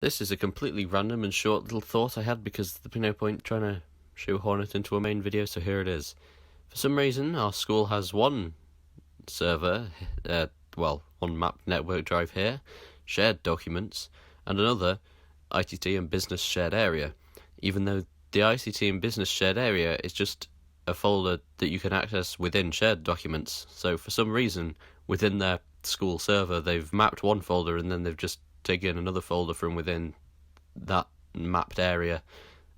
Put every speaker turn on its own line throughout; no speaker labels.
This is a completely random and short little thought I had because there'd be no point trying to shoehorn it into a main video, so here it is. For some reason, our school has one server, one mapped network drive here, shared documents, and another ICT and business shared area, even though the ICT and business shared area is just a folder that you can access within shared documents. So for some reason, within their school server, they've mapped one folder and then they've just taken another folder from within that mapped area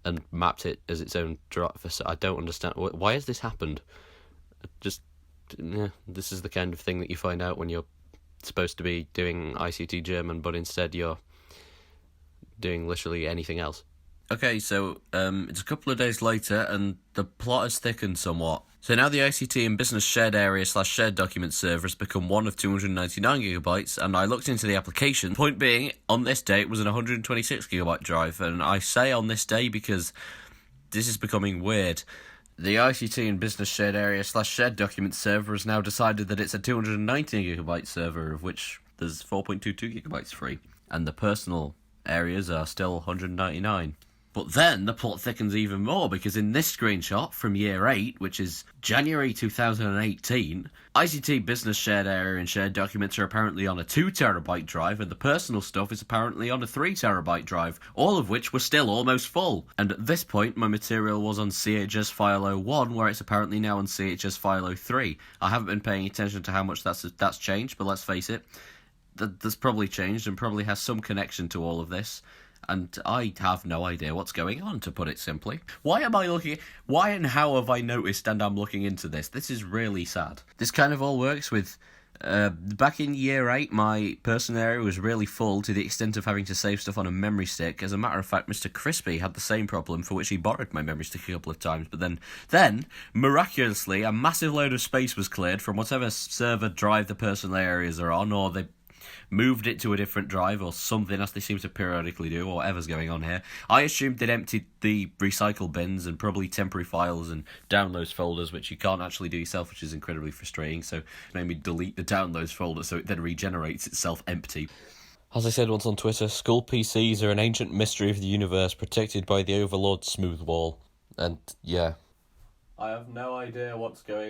and mapped it as its own drive. I don't understand. Why has this happened? This is the kind of thing that you find out when you're supposed to be doing ICT German, but instead you're doing literally anything else. Okay, so it's a couple of days later, and the plot has thickened somewhat. So now the ICT and business shared area / shared document server has become one of 299 gigabytes, and I looked into the application. Point being, on this day, it was an 126 gigabyte drive, and I say on this day because this is becoming weird. The ICT and business shared area / shared document server has now decided that it's a 290 gigabyte server, of which there's 4.22 gigabytes free, and the personal areas are still 199. But then the plot thickens even more, because in this screenshot from year 8, which is January 2018, ICT business shared area and shared documents are apparently on a 2TB drive, and the personal stuff is apparently on a 3TB drive, all of which were still almost full. And at this point, my material was on CHS file 01, where it's apparently now on CHS file 03. I haven't been paying attention to how much that's changed, but let's face it, that's probably changed and probably has some connection to all of this. And I have no idea what's going on, to put it simply. Why and how have I noticed and I'm looking into this? This is really sad. This kind of all works with, back in year 8, my personal area was really full to the extent of having to save stuff on a memory stick. As a matter of fact, Mr. Crispy had the same problem, for which he borrowed my memory stick a couple of times. But then, miraculously, a massive load of space was cleared from whatever server drive the personal areas are on, or they moved it to a different drive or something, as they seem to periodically do, or whatever's going on here. I assumed they'd emptied the recycle bins and probably temporary files and downloads folders, which you can't actually do yourself, which is incredibly frustrating, so it made me delete the downloads folder so it then regenerates itself empty. As I said once on Twitter, school PCs are an ancient mystery of the universe protected by the Overlord's smooth wall. And yeah, I have no idea what's going on.